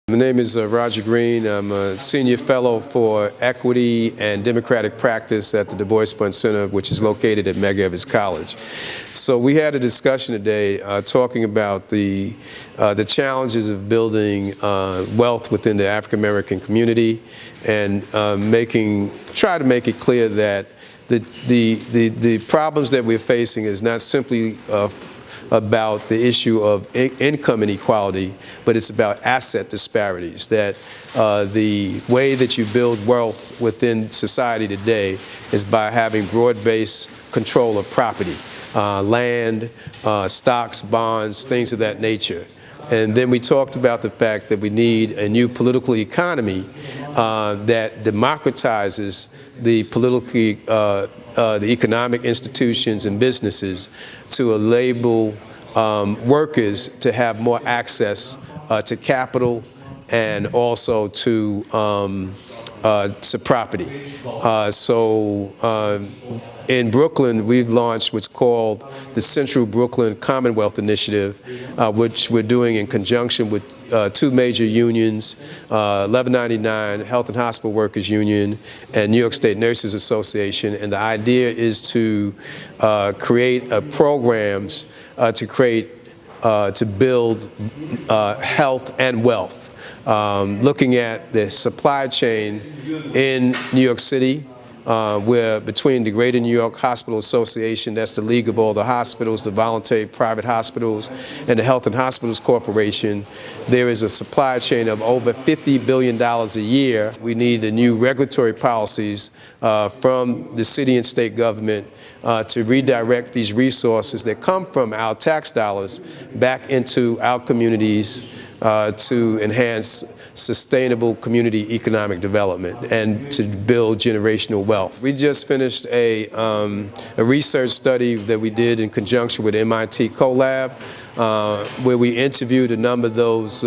My name is Roger Green. I'm a senior fellow for equity and democratic practice at the Du Bois Bunce Center, which is located at Medgar Evers College. So we had a discussion today talking about the challenges of building wealth within the African American community and try to make it clear that the problems that we're facing is not simply about the issue of income inequality, but it's about asset disparities, that the way that you build wealth within society today is by having broad-based control of property, land, stocks, bonds, things of that nature. And then we talked about the fact that we need a new political economy that democratizes the the economic institutions and businesses to enable workers to have more access to capital and also to property. In Brooklyn, we've launched what's called the Central Brooklyn Commonwealth Initiative, which we're doing in conjunction with two major unions, 1199 Health and Hospital Workers Union and New York State Nurses Association. And the idea is to create programs to build health and wealth, looking at the supply chain in New York City, where between the Greater New York Hospital Association, that's the league of all the hospitals, the voluntary private hospitals, and the Health and Hospitals Corporation, there is a supply chain of over $50 billion a year. We need the new regulatory policies from the city and state government to redirect these resources that come from our tax dollars back into our communities to enhance sustainable community economic development and to build generational wealth. We just finished a research study that we did in conjunction with MIT CoLab, where we interviewed a number of those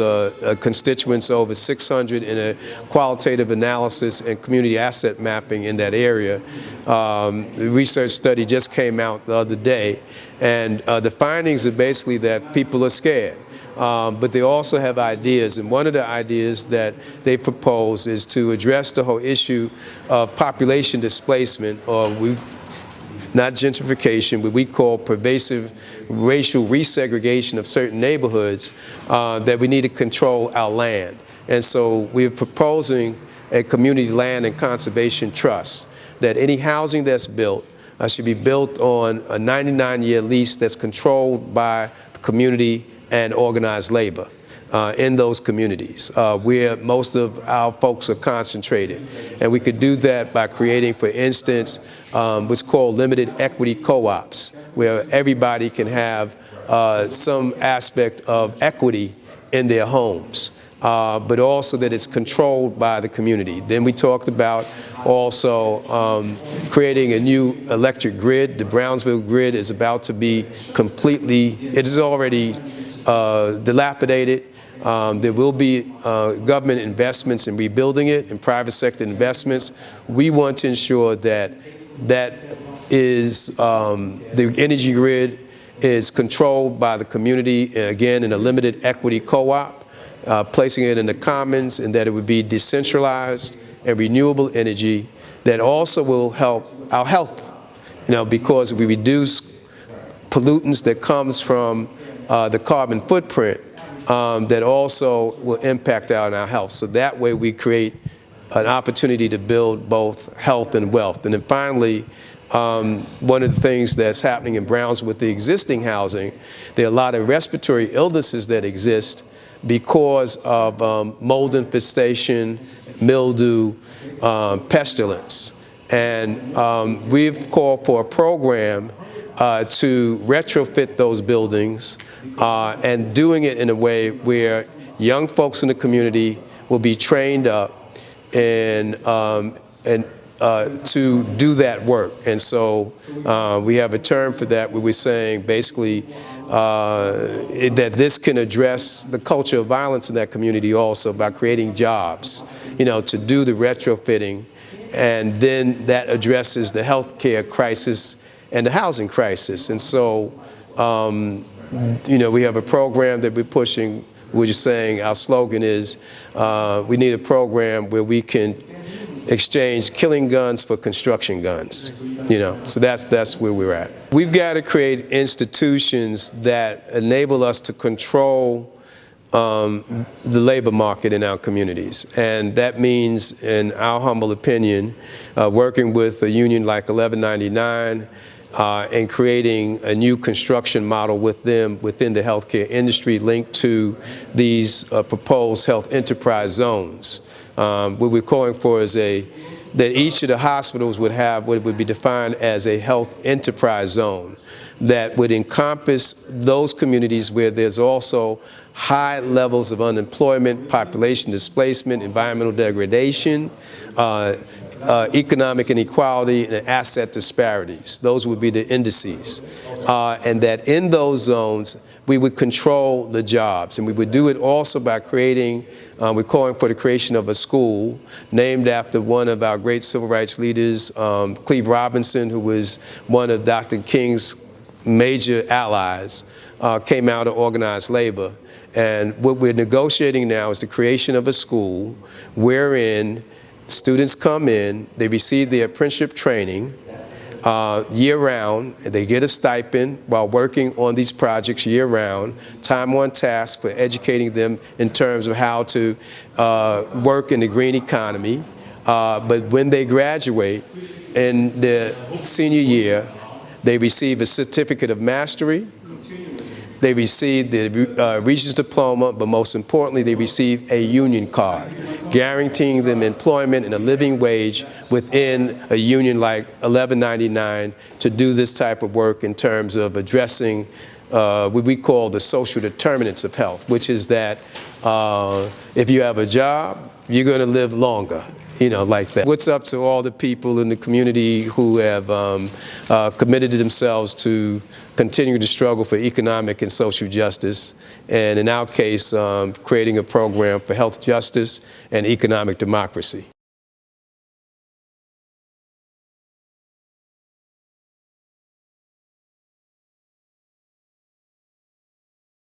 constituents, over 600, in a qualitative analysis and community asset mapping in that area. The research study just came out the other day, and the findings are basically that people are scared. But they also have ideas, and one of the ideas that they propose is to address the whole issue of population displacement, or not gentrification, but we call pervasive racial resegregation of certain neighborhoods, that we need to control our land. And so we're proposing a community land and conservation trust, that any housing that's built should be built on a 99-year lease that's controlled by the community and organized labor in those communities where most of our folks are concentrated. And we could do that by creating, for instance, what's called limited equity co-ops, where everybody can have some aspect of equity in their homes, but also that it's controlled by the community. Then we talked about also creating a new electric grid. The Brownsville grid is about to be it is already dilapidated. There will be government investments in rebuilding it and private sector investments. We want to ensure that the energy grid is controlled by the community, again, in a limited equity co-op, placing it in the commons, and that it would be decentralized and renewable energy that also will help our health, because if we reduce pollutants that comes from the carbon footprint, that also will impact our health. So that way we create an opportunity to build both health and wealth. And then finally, one of the things that's happening in Brownsville with the existing housing, there are a lot of respiratory illnesses that exist because of mold infestation, mildew, pestilence. And we've called for a program to retrofit those buildings and doing it in a way where young folks in the community will be trained up and to do that work. And so we have a term for that where we're saying basically that this can address the culture of violence in that community also by creating jobs, to do the retrofitting. And then that addresses the healthcare crisis and the housing crisis. And so, we have a program that we're pushing we're just saying our slogan is we need a program where we can exchange killing guns for construction guns, so that's where we're at. We've got to create institutions that enable us to control the labor market in our communities, and that means, in our humble opinion, working with a union like 1199 and creating a new construction model with them within the healthcare industry linked to these proposed health enterprise zones. What we're calling for is that each of the hospitals would have what would be defined as a health enterprise zone that would encompass those communities where there's also high levels of unemployment, population displacement, environmental degradation, economic inequality, and asset disparities. Those would be the indices. And that in those zones, we would control the jobs. And we would do it also by creating, we're calling for the creation of a school named after one of our great civil rights leaders, Cleve Robinson, who was one of Dr. King's major allies, came out of organized labor. And what we're negotiating now is the creation of a school wherein students come in, they receive their apprenticeship training year-round, and they get a stipend while working on these projects year-round, time on task for educating them in terms of how to work in the green economy. But when they graduate in their senior year, they receive a certificate of mastery. They receive the Regents Diploma, but most importantly, they receive a union card, guaranteeing them employment and a living wage within a union like 1199 to do this type of work in terms of addressing what we call the social determinants of health, which is that if you have a job, you're going to live longer. Like that. What's up to all the people in the community who have committed themselves to continue to struggle for economic and social justice, and in our case, creating a program for health justice and economic democracy.